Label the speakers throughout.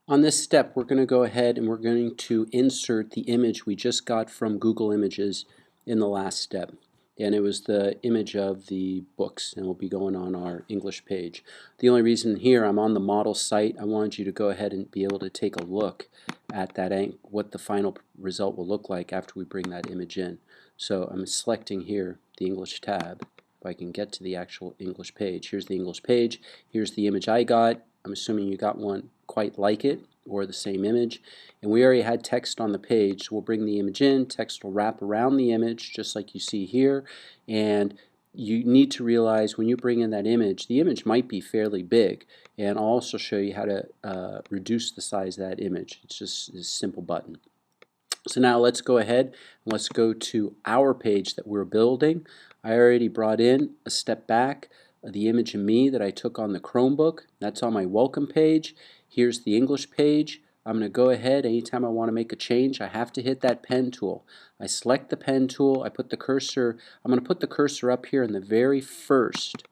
Speaker 1: On this step, we're going to go ahead and we're going to insert the image we just got from Google Images in the last step. And it was the image of the books, and we'll be going on our English page. The only reason here I'm on the model site, I wanted you to go ahead and be able to take a look at that, what the final result will look like after we bring that image in. So I'm selecting here the English tab. If I can get to the actual English page. Here's the English page. Here's the image I got. I'm assuming you got one quite like it or the same image, and we already had text on the page, so we'll bring the image in. Text will wrap around the image just like you see here, and you need to realize when you bring in that image, the image might be fairly big, and I'll also show you how to reduce the size of that image. It's just a simple button. So now let's go ahead and let's go to our page that we're building. I already brought in a step back the image of me that I took on the Chromebook. That's on my welcome page. Here's the English page. I'm going to go ahead, anytime I want to make a change, I have to hit that pen tool. I select the pen tool, I put the cursor, I'm going to put the cursor up here in the very first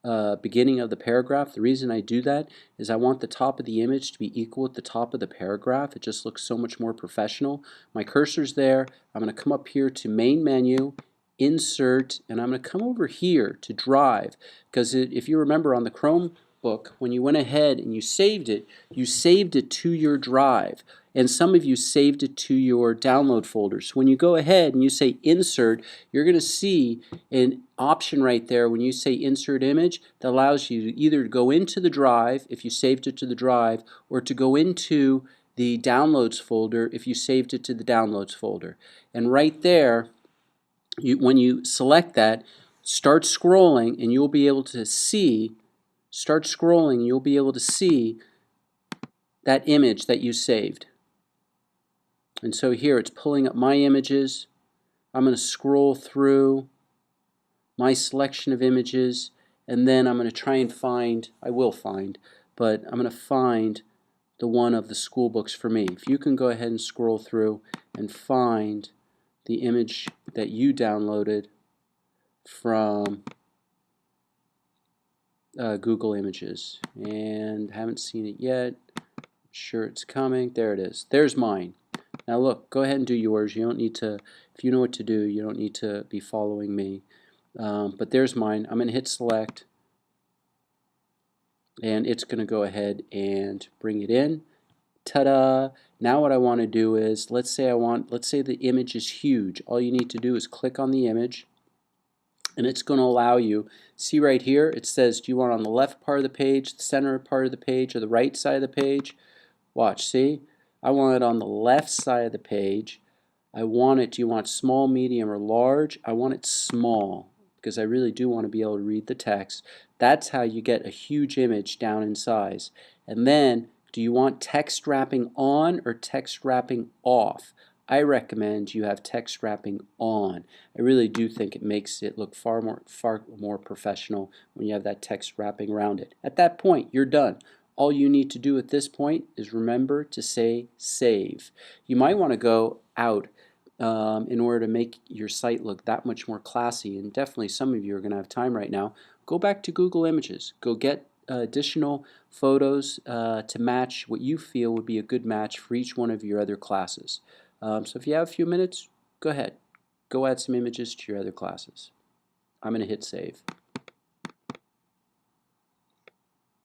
Speaker 1: beginning of the paragraph. The reason I do that is I want the top of the image to be equal with the top of the paragraph. It just looks so much more professional. My cursor's there. I'm going to come up here to Main Menu, Insert, and I'm going to come over here to Drive, because if you remember on the Chromebook, when you went ahead and you saved it to your drive. And some of you saved it to your download folder. So when you go ahead and you say Insert, you're going to see an option right there when you say Insert Image that allows you to either go into the drive if you saved it to the drive, or to go into the Downloads folder if you saved it to the Downloads folder. And right there, when you select that, start scrolling and you'll be able to see, that image that you saved. And so here it's pulling up my images. I'm going to scroll through my selection of images, and then I'm going to try and find, I'm going to find the one of the school books for me. If you can go ahead and scroll through and find the image that you downloaded from Google Images, and haven't seen it yet. I'm sure it's coming. There it is. There's mine. Now look, go ahead and do yours. You don't need to, if you know what to do, you don't need to be following me. But there's mine. I'm going to hit select, and it's going to go ahead and bring it in. Ta-da! Now what I want to do is, let's say the image is huge. All you need to do is click on the image, and it's going to allow you, see right here, it says, do you want it on the left part of the page, the center part of the page, or the right side of the page? Watch, see? I want it on the left side of the page. I want it, do you want small, medium, or large? I want it small, because I really do want to be able to read the text. That's how you get a huge image down in size. And then, do you want text wrapping on or text wrapping off? I recommend you have text wrapping on. I really do think it makes it look far more professional when you have that text wrapping around it. At that point, you're done. All you need to do at this point is remember to say save. You might want to go out in order to make your site look that much more classy, and definitely some of you are going to have time right now. Go back to Google Images. Go get additional photos to match what you feel would be a good match for each one of your other classes. So if you have a few minutes, go ahead. Go add some images to your other classes. I'm going to hit save.